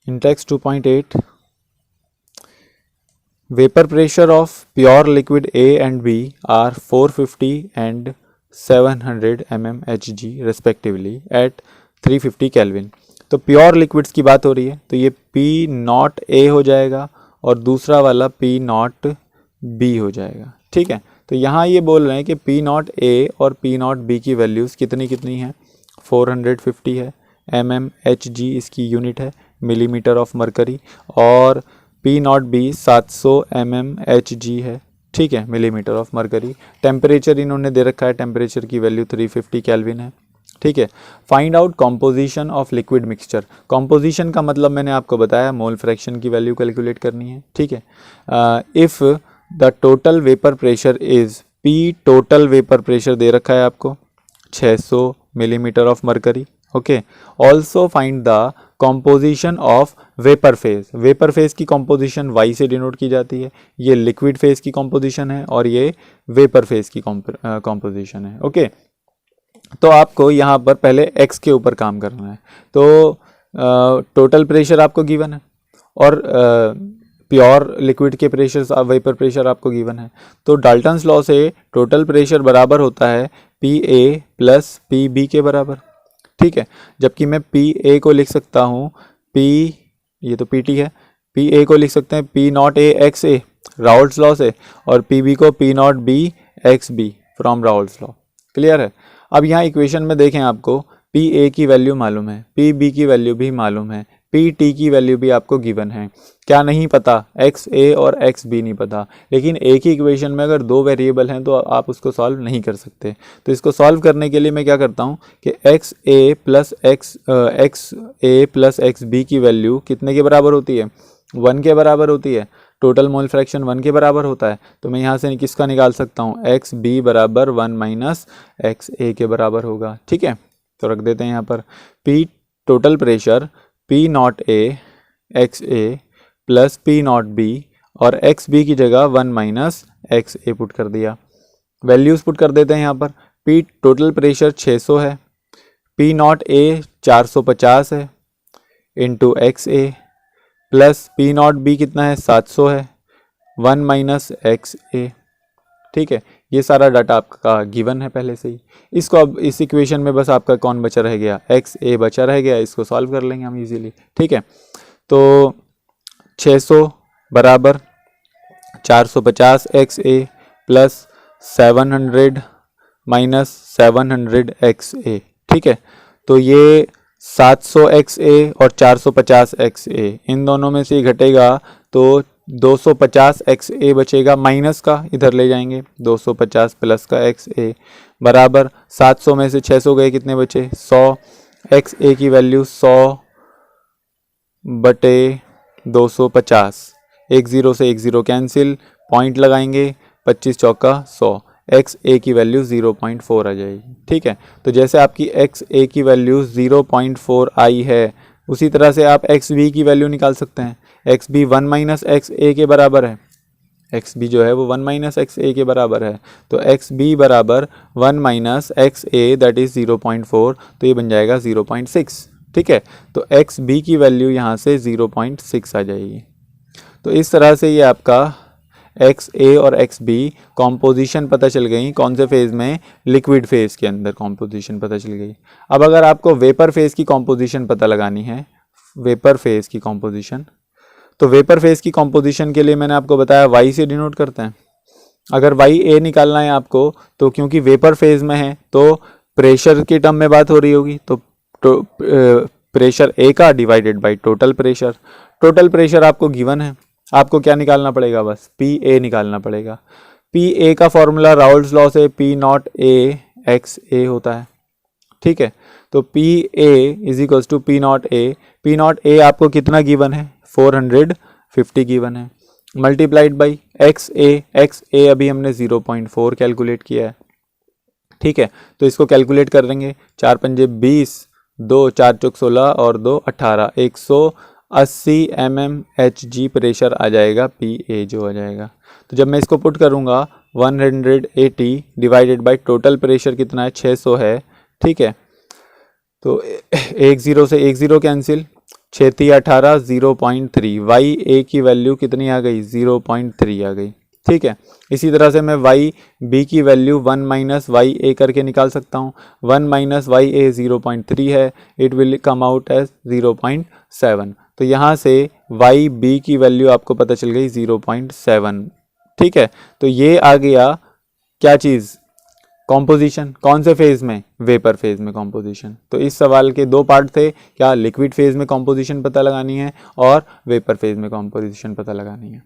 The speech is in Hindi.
Index 2.8. Vapor pressure of pure liquid A and B are 450 and 700 mmHg respectively at 350 Kelvin. तो प्योर लिक्विड्स की बात हो रही है, तो ये P नॉट A हो जाएगा और दूसरा वाला P नॉट B हो जाएगा। ठीक है, तो यहाँ ये बोल रहे हैं कि P नॉट A और P नॉट B की वैल्यूज़ कितनी कितनी हैं, 450 है, mmHg इसकी यूनिट है, मिलीमीटर ऑफ मरकरी, और P नॉट बी 700 mmHg है। ठीक है, मिलीमीटर ऑफ मरकरी। टेम्परेचर इन्होंने दे रखा है, टेम्परेचर की वैल्यू 350 केल्विन है। ठीक है, find out composition of liquid mixture. Composition का मतलब मैंने आपको बताया, मोल फ्रैक्शन की वैल्यू कैलकुलेट करनी है। ठीक है, if the total vapour pressure is P, total vapour pressure दे रखा है आपको 600 millimetre of mercury. Okay, also find the composition of vapour phase. Vapour phase की कॉम्पोजिशन Y से डिनोट की जाती है, ये लिक्विड फेज की कॉम्पोजिशन है और ये वेपर फेज की कॉम्पोजिशन है। ओके, तो आपको यहाँ पर पहले X के ऊपर काम करना है। तो टोटल प्रेशर आपको गिवन है और प्योर लिक्विड के प्रेशर, वेपर प्रेशर आपको गिवन है। तो डाल्टन्स लॉ से टोटल प्रेशर बराबर होता है PA प्लस PB के बराबर। ठीक है, जबकि मैं PA को लिख सकता हूँ P, ये तो PT है, PA को लिख सकते हैं P not A x A Raoult's law से, और PB को P not B x B from Raoult's law. Clear है। अब यहाँ इक्वेशन में देखें, आपको PA की वैल्यू मालूम है, PB की वैल्यू भी मालूम है, PT की वैल्यू भी आपको गिवन है। क्या नहीं पता, XA और XB नहीं पता। लेकिन एक ही इक्वेशन में अगर दो वेरिएबल हैं तो आप उसको सॉल्व नहीं कर सकते। तो इसको सॉल्व करने के लिए मैं क्या करता हूँ कि XA प्लस XB की वैल्यू कितने के बराबर होती है, 1 के बराबर होती है। टोटल मोल फ्रैक्शन 1 के बराबर होता है, तो मैं यहाँ से किसका निकाल सकता हूँ, XB बराबर 1 माइनस XA के बराबर होगा। ठीक है, तो रख देते हैं यहाँ पर P total pressure P not A XA plus P not B, और XB की जगह 1 माइनस XA पुट कर दिया। वैल्यूज़ पुट कर देते हैं यहाँ पर। P टोटल प्रेशर 600 है, P नॉट A 450 है into XA, plus P not B कितना है, 700 है, 1 माइनस XA। ठीक है, ये सारा डाटा आपका गिवन है पहले से ही। इसको अब इस इक्वेशन में बस आपका कौन बचा रह गया, XA बचा रह गया। इसको सॉल्व कर लेंगे हम इजीली। ठीक है, तो 600 बराबर 450 XA प्लस 700 माइनस 700 XA। ठीक है, तो ये 700 XA और 450 XA, इन दोनों में से ही घटेगा तो 250 XA बचेगा, माइनस का इधर ले जाएंगे, 250 प्लस का XA बराबर 700 में से 600 गए, कितने बचे, 100। XA की वैल्यू 100 बटे 250, 10 से 10 कैंसिल, पॉइंट लगाएंगे, 25 चौका 100, XA की वैल्यू 0.4 आ जाएगी। ठीक है, तो जैसे आपकी XA की वैल्यू 0.4 आई है, उसी तरह से आप XB की वैल्यू निकाल सकते हैं। XB 1 माइनस XA के बराबर है, XB जो है वो 1 माइनस XA के बराबर है। तो XB बराबर 1 माइनस XA दैट इज़ 0.4, तो ये बन जाएगा 0.6। ठीक है, तो XB की वैल्यू यहाँ से 0.6 आ जाएगी। तो इस तरह से ये आपका XA और XB कॉम्पोजिशन पता चल गई, कौन से फेज़ में, लिक्विड फेज़ के अंदर कॉम्पोजिशन पता चल गई। अब अगर आपको वेपर फेज़ की कॉम्पोजिशन पता लगानी है, वेपर फेज़ की कॉम्पोजिशन, तो वेपर फेज़ की कॉम्पोजिशन के लिए मैंने आपको बताया Y से डिनोट करते हैं। अगर YA निकालना है आपको, तो क्योंकि वेपर फेज़ में है तो प्रेशर की टर्म में बात हो रही होगी, तो प्रेशर A का divided by total pressure. Total pressure आपको गिवन है, आपको क्या निकालना पड़ेगा, बस PA निकालना पड़ेगा। PA का फॉर्मूला राउल्ट्स लॉ से P नॉट A XA होता है। ठीक है, तो PA is equals to P not A। P not A आपको कितना गिवन है, 450 गिवन है, मल्टीप्लाइड बाई XA अभी हमने 0.4 कैलकुलेट किया है। ठीक है, तो इसको कैलकुलेट कर देंगे, 4 पंजे 20, 2 4 चौक 16 और 2 18, 180 mmHg प्रेशर आ जाएगा, PA जो आ जाएगा। तो जब मैं इसको पुट करूँगा 180 डिवाइडेड बाई टोटल प्रेशर कितना है, 600 है। ठीक है, तो 10 से 10 कैंसिल, 6 18 0.3, वाई ए की वैल्यू कितनी आ गई 0.3 आ गई। ठीक है, इसी तरह से मैं वाई बी की वैल्यू 1 माइनस वाई ए करके निकाल सकता हूँ। 1 माइनस वाई ए 0.3 है, it will come out as 0.7। तो यहाँ से वाई बी की वैल्यू आपको पता चल गई 0.7। ठीक है, तो ये आ गया क्या चीज़, कॉम्पोजिशन। कौन से फेज में, वेपर फेज में कॉम्पोजिशन। तो इस सवाल के दो पार्ट थे, क्या लिक्विड फेज में कॉम्पोजिशन पता लगानी है और वेपर फेज में कॉम्पोजिशन पता लगानी है।